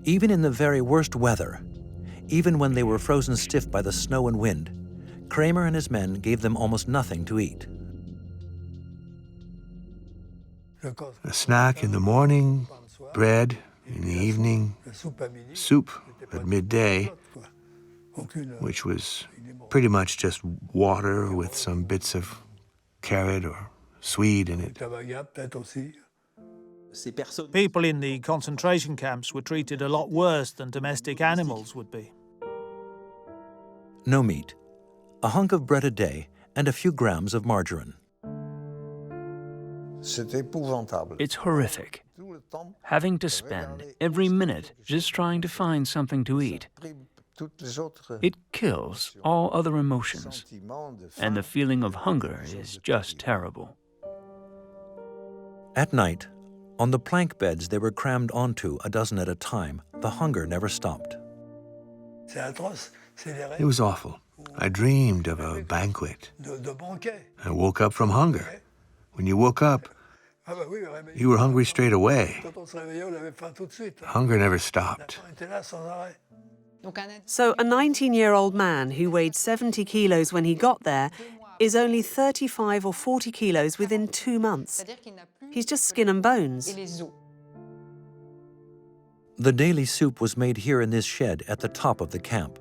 Even in the very worst weather, even when they were frozen stiff by the snow and wind, Kramer and his men gave them almost nothing to eat. A snack in the morning, bread in the evening, soup at midday, which was pretty much just water with some bits of carrot or swede in it. People in the concentration camps were treated a lot worse than domestic animals would be. No meat, a hunk of bread a day, and a few grams of margarine. It's horrific, having to spend every minute just trying to find something to eat. It kills all other emotions, and the feeling of hunger is just terrible. At night, on the plank beds they were crammed onto, a dozen at a time, the hunger never stopped. It was awful. I dreamed of a banquet. I woke up from hunger. When you woke up, you were hungry straight away. Hunger never stopped. So a 19-year-old man who weighed 70 kilos when he got there is only 35 or 40 kilos within 2 months. He's just skin and bones. The daily soup was made here in this shed at the top of the camp.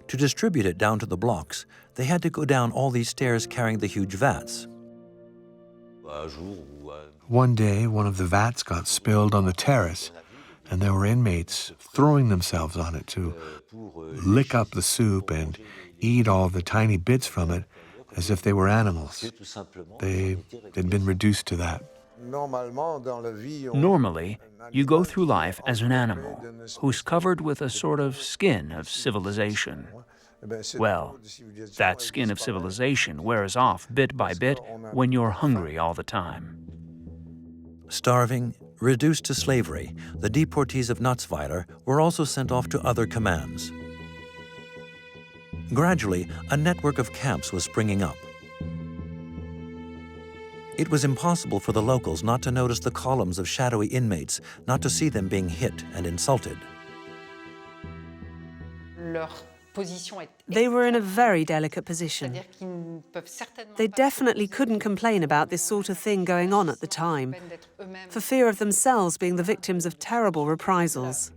To distribute it down to the blocks, they had to go down all these stairs carrying the huge vats. One day, one of the vats got spilled on the terrace, and there were inmates throwing themselves on it to lick up the soup and eat all the tiny bits from it as if they were animals. They had been reduced to that. Normally, you go through life as an animal who's covered with a sort of skin of civilization. Well, that skin of civilization wears off bit by bit when you're hungry all the time. Starving, reduced to slavery, the deportees of Natzweiler were also sent off to other commands. Gradually, a network of camps was springing up. It was impossible for the locals not to notice the columns of shadowy inmates, not to see them being hit and insulted. They were in a very delicate position. They definitely couldn't complain about this sort of thing going on at the time, for fear of themselves being the victims of terrible reprisals.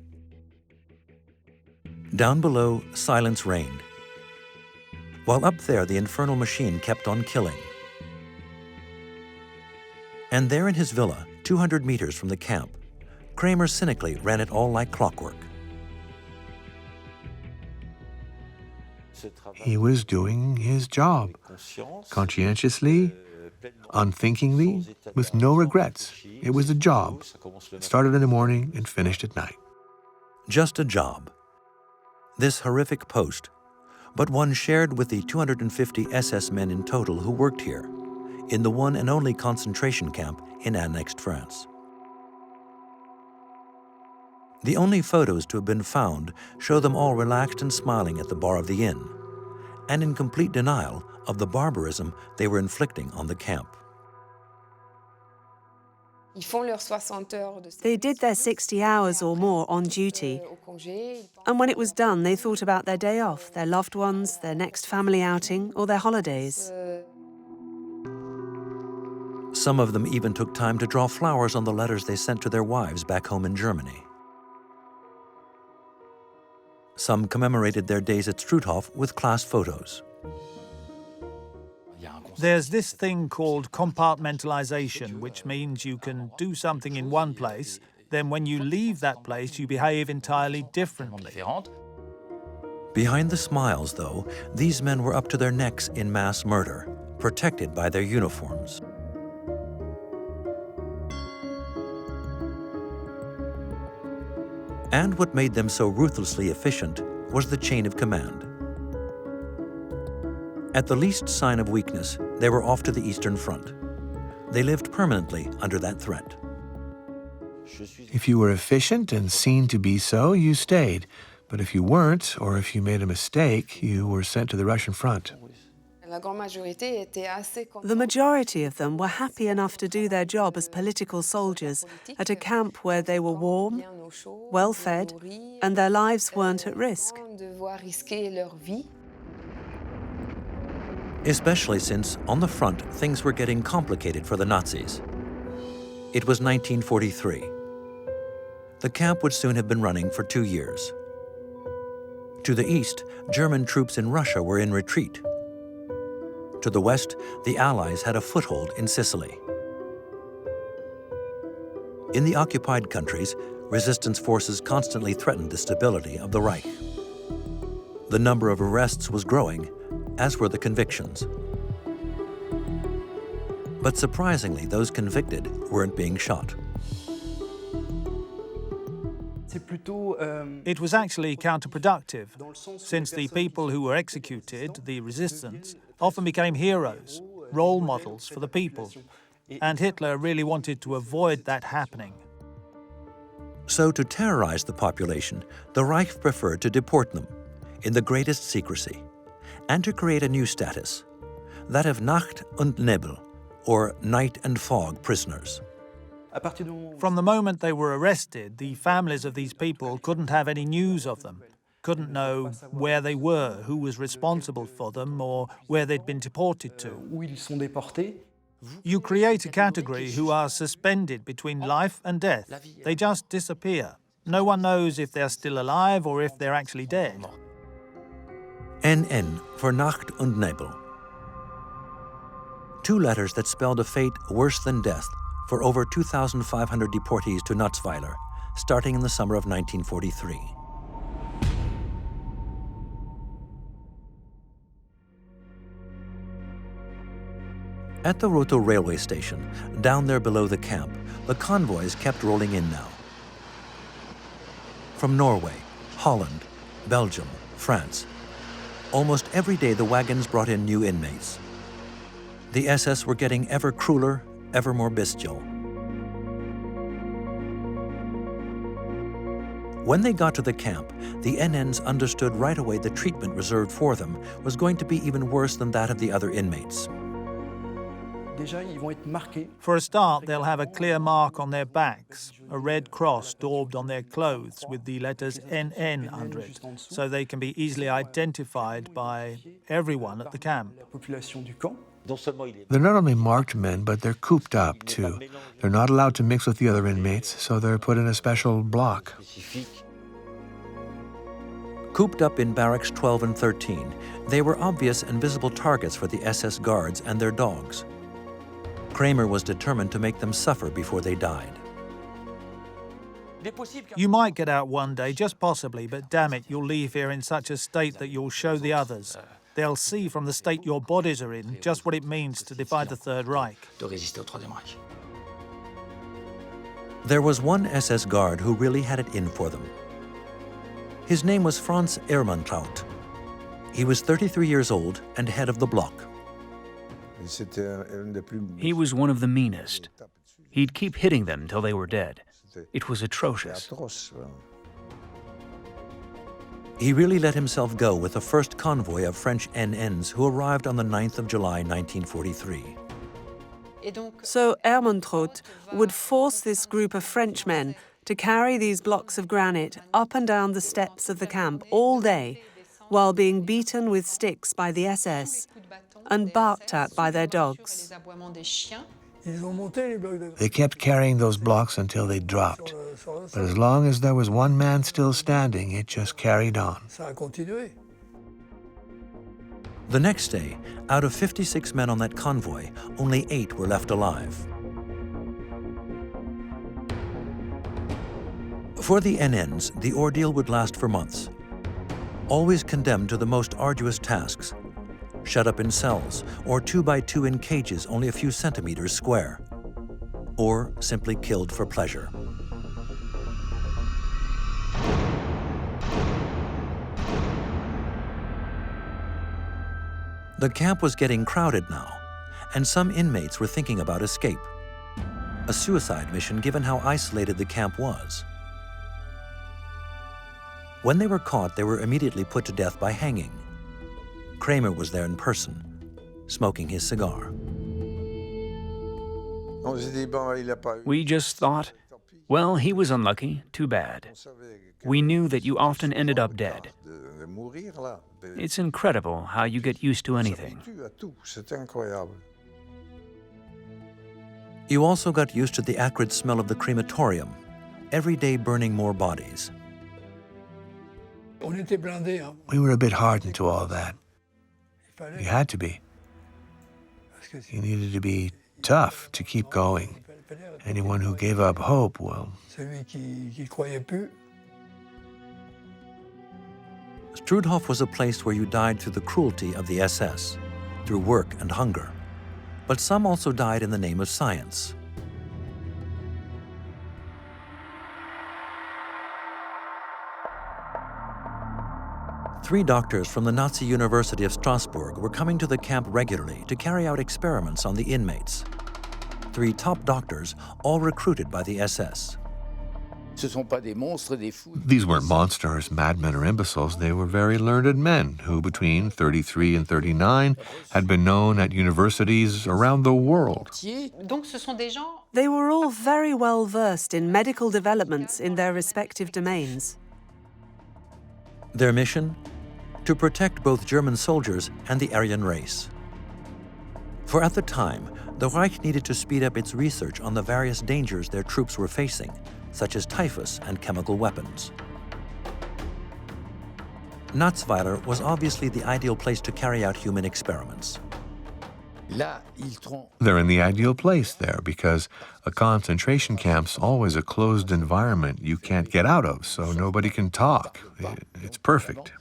Down below, silence reigned, while up there the infernal machine kept on killing. And there in his villa, 200 meters from the camp, Kramer cynically ran it all like clockwork. He was doing his job, conscientiously, unthinkingly, with no regrets. It was a job. It started in the morning and finished at night. Just a job. This horrific post, but one shared with the 250 SS men in total who worked here, in the one and only concentration camp in annexed France. The only photos to have been found show them all relaxed and smiling at the bar of the inn, and in complete denial of the barbarism they were inflicting on the camp. They did their 60 hours or more on duty, and when it was done, they thought about their day off, their loved ones, their next family outing, or their holidays. Some of them even took time to draw flowers on the letters they sent to their wives back home in Germany. Some commemorated their days at Struthof with class photos. There's this thing called compartmentalization, which means you can do something in one place, then when you leave that place, you behave entirely differently. Behind the smiles, though, these men were up to their necks in mass murder, protected by their uniforms. And what made them so ruthlessly efficient was the chain of command. At the least sign of weakness, they were off to the Eastern Front. They lived permanently under that threat. If you were efficient and seen to be so, you stayed. But if you weren't, or if you made a mistake, you were sent to the Russian front. The majority of them were happy enough to do their job as political soldiers at a camp where they were warm, well fed, and their lives weren't at risk. Especially since, on the front, things were getting complicated for the Nazis. It was 1943. The camp would soon have been running for 2 years. To the east, German troops in Russia were in retreat. To the west, the Allies had a foothold in Sicily. In the occupied countries, resistance forces constantly threatened the stability of the Reich. The number of arrests was growing, as were the convictions. But surprisingly, those convicted weren't being shot. It was actually counterproductive, since the people who were executed, the resistance, often became heroes, role models for the people, and Hitler really wanted to avoid that happening. So to terrorize the population, the Reich preferred to deport them in the greatest secrecy, and to create a new status, that of Nacht und Nebel, or night and fog prisoners. From the moment they were arrested, the families of these people couldn't have any news of them, couldn't know where they were, who was responsible for them, or where they'd been deported to. You create a category who are suspended between life and death. They just disappear. No one knows if they're still alive or if they're actually dead. NN for Nacht und Nebel. 2 letters that spelled a fate worse than death for over 2,500 deportees to Natzweiler, starting in the summer of 1943. At the Roto railway station, down there below the camp, the convoys kept rolling in now. From Norway, Holland, Belgium, France. Almost every day the wagons brought in new inmates. The SS were getting ever crueler, ever more bestial. When they got to the camp, the NNs understood right away the treatment reserved for them was going to be even worse than that of the other inmates. For a start, they'll have a clear mark on their backs, a red cross daubed on their clothes with the letters NN under it, so they can be easily identified by everyone at the camp. They're not only marked men, but they're cooped up, too. They're not allowed to mix with the other inmates, so they're put in a special block. Cooped up in barracks 12 and 13, they were obvious and visible targets for the SS guards and their dogs. Kramer was determined to make them suffer before they died. You might get out one day, just possibly, but damn it, you'll leave here in such a state that you'll show the others. They'll see from the state your bodies are in just what it means to defy the Third Reich. There was one SS guard who really had it in for them. His name was Franz Ehrmantraut. He was 33 years old and head of the block. He was one of the meanest. He'd keep hitting them till they were dead. It was atrocious. He really let himself go with the first convoy of French NNs who arrived on the 9th of July, 1943. So Ehrmantraut would force this group of Frenchmen to carry these blocks of granite up and down the steps of the camp all day, while being beaten with sticks by the SS and barked at by their dogs. They kept carrying those blocks until they dropped. But as long as there was one man still standing, it just carried on. The next day, out of 56 men on that convoy, only 8 were left alive. For the NNs, the ordeal would last for months. Always condemned to the most arduous tasks, shut up in cells, or 2 by 2 in cages only a few centimeters square, or simply killed for pleasure. The camp was getting crowded now, and some inmates were thinking about escape, a suicide mission given how isolated the camp was. When they were caught, they were immediately put to death by hanging. Kramer was there in person, smoking his cigar. We just thought, well, he was unlucky, too bad. We knew that you often ended up dead. It's incredible how you get used to anything. You also got used to the acrid smell of the crematorium, every day burning more bodies. We were a bit hardened to all that. You had to be. You needed to be tough to keep going. Anyone who gave up hope, well... Struthof was a place where you died through the cruelty of the SS, through work and hunger. But some also died in the name of science. Three doctors from the Nazi University of Strasbourg were coming to the camp regularly to carry out experiments on the inmates. Three top doctors, all recruited by the SS. These weren't monsters, madmen, or imbeciles. They were very learned men who, between 33 and 39, had been known at universities around the world. They were all very well versed in medical developments in their respective domains. Their mission? To protect both German soldiers and the Aryan race. For at the time, the Reich needed to speed up its research on the various dangers their troops were facing, such as typhus and chemical weapons. Natzweiler was obviously the ideal place to carry out human experiments. They're in the ideal place there because a concentration camp's always a closed environment you can't get out of, so nobody can talk. It's perfect.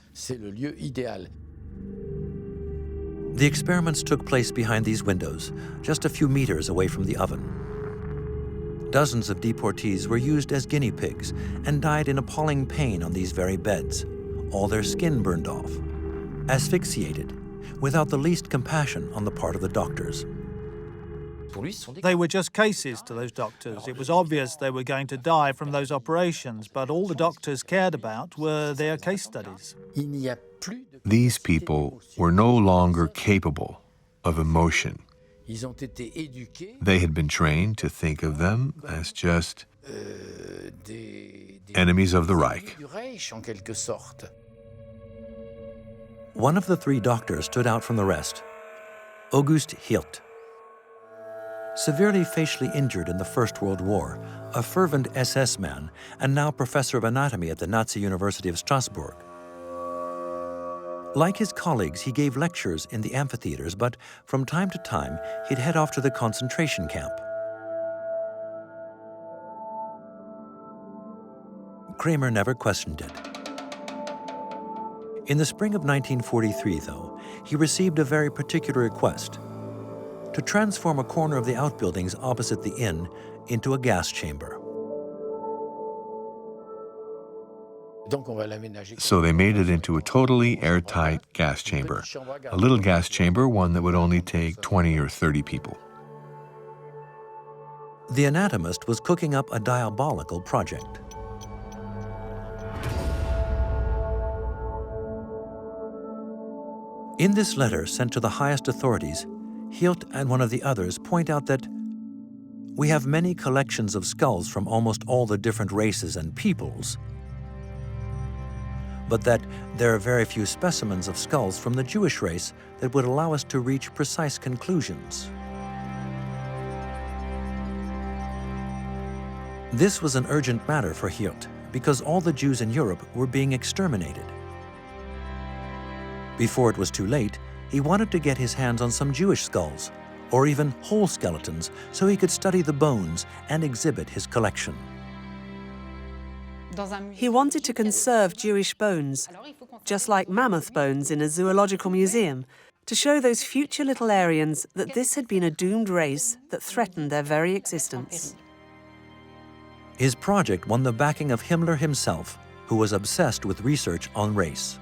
The experiments took place behind these windows, just a few meters away from the oven. Dozens of deportees were used as guinea pigs and died in appalling pain on these very beds, all their skin burned off, asphyxiated, without the least compassion on the part of the doctors. They were just cases to those doctors. It was obvious they were going to die from those operations, but all the doctors cared about were their case studies. These people were no longer capable of emotion. They had been trained to think of them as just enemies of the Reich. One of the three doctors stood out from the rest, August Hirt. Severely facially injured in the First World War, a fervent SS man, and now professor of anatomy at the Nazi University of Strasbourg. Like his colleagues, he gave lectures in the amphitheaters, but from time to time, he'd head off to the concentration camp. Kramer never questioned it. In the spring of 1943, though, he received a very particular request: to transform a corner of the outbuildings opposite the inn into a gas chamber. So they made it into a totally airtight gas chamber. A little gas chamber, one that would only take 20 or 30 people. The anatomist was cooking up a diabolical project. In this letter sent to the highest authorities, Hirt and one of the others point out that we have many collections of skulls from almost all the different races and peoples, but that there are very few specimens of skulls from the Jewish race that would allow us to reach precise conclusions. This was an urgent matter for Hirt because all the Jews in Europe were being exterminated. Before it was too late, he wanted to get his hands on some Jewish skulls, or even whole skeletons, so he could study the bones and exhibit his collection. He wanted to conserve Jewish bones, just like mammoth bones in a zoological museum, to show those future little Aryans that this had been a doomed race that threatened their very existence. His project won the backing of Himmler himself, who was obsessed with research on race.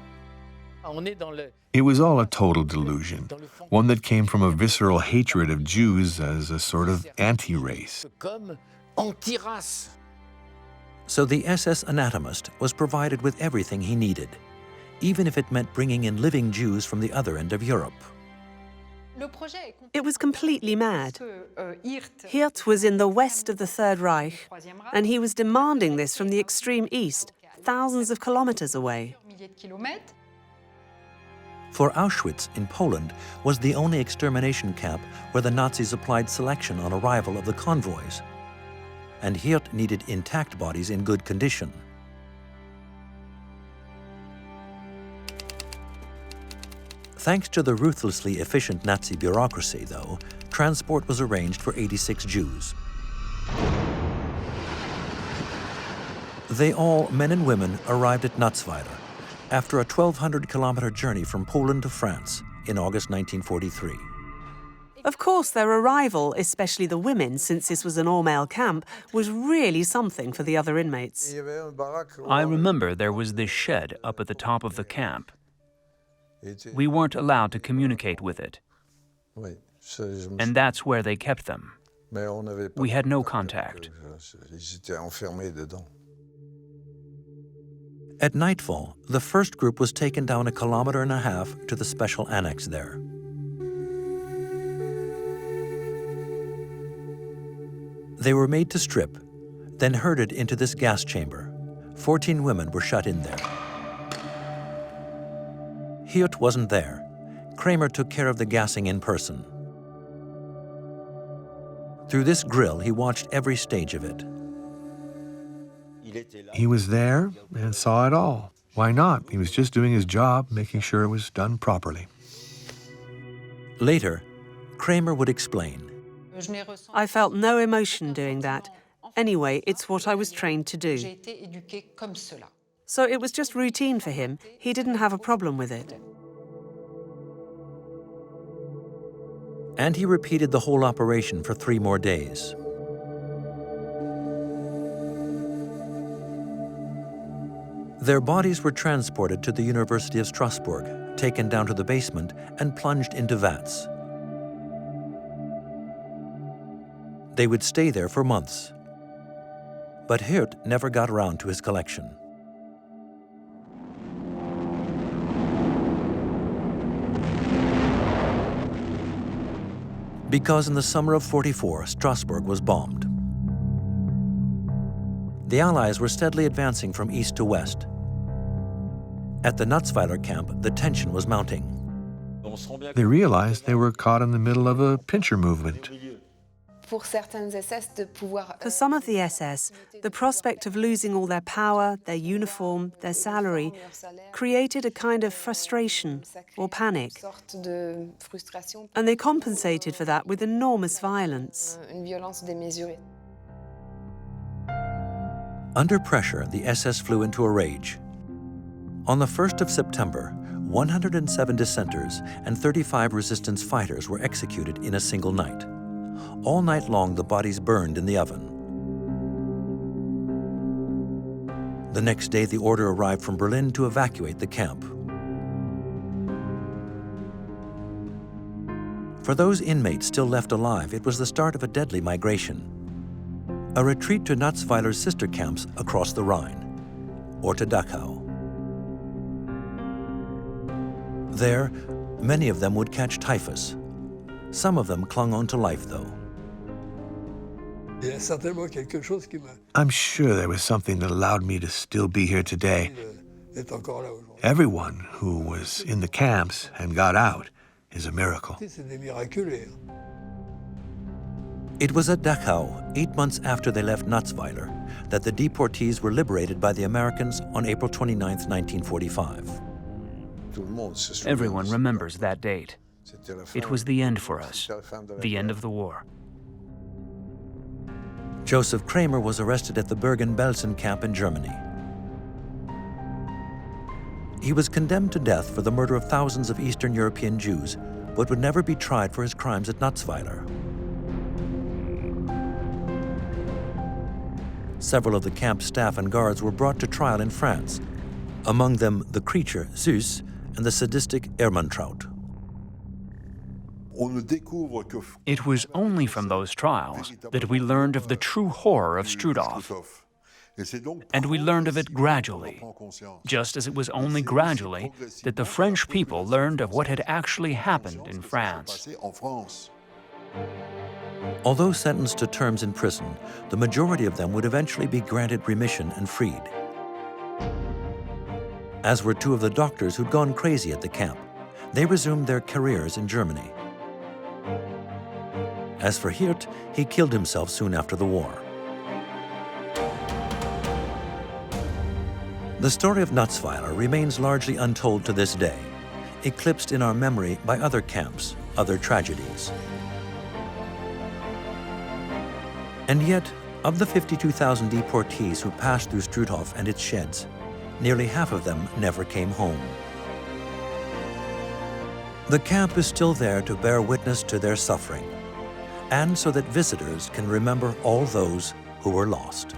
It was all a total delusion, one that came from a visceral hatred of Jews as a sort of anti-race. So the SS anatomist was provided with everything he needed, even if it meant bringing in living Jews from the other end of Europe. It was completely mad. Hirt was in the west of the Third Reich, and he was demanding this from the extreme east, thousands of kilometers away. For Auschwitz in Poland was the only extermination camp where the Nazis applied selection on arrival of the convoys, and Hirt needed intact bodies in good condition. Thanks to the ruthlessly efficient Nazi bureaucracy, though, transport was arranged for 86 Jews. They all, men and women, arrived at Natzweiler after a 1,200-kilometer journey from Poland to France in August 1943. Of course, their arrival, especially the women, since this was an all-male camp, was really something for the other inmates. I remember there was this shed up at the top of the camp. We weren't allowed to communicate with it. And that's where they kept them. We had no contact. At nightfall, the first group was taken down 1.5 kilometers to the special annex there. They were made to strip, then herded into this gas chamber. 14 women were shut in there. Hirt wasn't there. Kramer took care of the gassing in person. Through this grill, he watched every stage of it. He was there and saw it all. Why not? He was just doing his job, making sure it was done properly. Later, Kramer would explain. I felt no emotion doing that. Anyway, it's what I was trained to do. So it was just routine for him. He didn't have a problem with it. And he repeated the whole operation for 3 more days. Their bodies were transported to the University of Strasbourg, taken down to the basement, and plunged into vats. They would stay there for months. But Hirt never got around to his collection. Because in the summer of '44, Strasbourg was bombed. The Allies were steadily advancing from east to west. At the Natzweiler camp, the tension was mounting. They realized they were caught in the middle of a pincher movement. For some of the SS, the prospect of losing all their power, their uniform, their salary, created a kind of frustration or panic. And they compensated for that with enormous violence. Under pressure, the SS flew into a rage. On the 1st of September, 107 dissenters and 35 resistance fighters were executed in a single night. All night long, the bodies burned in the oven. The next day, the order arrived from Berlin to evacuate the camp. For those inmates still left alive, it was the start of a deadly migration. A retreat to Natzweiler's sister camps across the Rhine, or to Dachau. There, many of them would catch typhus. Some of them clung on to life, though. I'm sure there was something that allowed me to still be here today. Everyone who was in the camps and got out is a miracle. It was at Dachau, 8 months after they left Natzweiler, that the deportees were liberated by the Americans on April 29, 1945. Everyone remembers that date. It was the end for us, the end of the war. Joseph Kramer was arrested at the Bergen-Belsen camp in Germany. He was condemned to death for the murder of thousands of Eastern European Jews, but would never be tried for his crimes at Natzweiler. Several of the camp staff and guards were brought to trial in France, among them the creature Süß and the sadistic Ermantraut. It was only from those trials that we learned of the true horror of Struthof. And we learned of it gradually, just as it was only gradually that the French people learned of what had actually happened in France. Although sentenced to terms in prison, the majority of them would eventually be granted remission and freed, as were two of the doctors who'd gone crazy at the camp. They resumed their careers in Germany. As for Hirt, he killed himself soon after the war. The story of Natzweiler remains largely untold to this day, eclipsed in our memory by other camps, other tragedies. And yet, of the 52,000 deportees who passed through Struthof and its sheds, nearly half of them never came home. The camp is still there to bear witness to their suffering, and so that visitors can remember all those who were lost.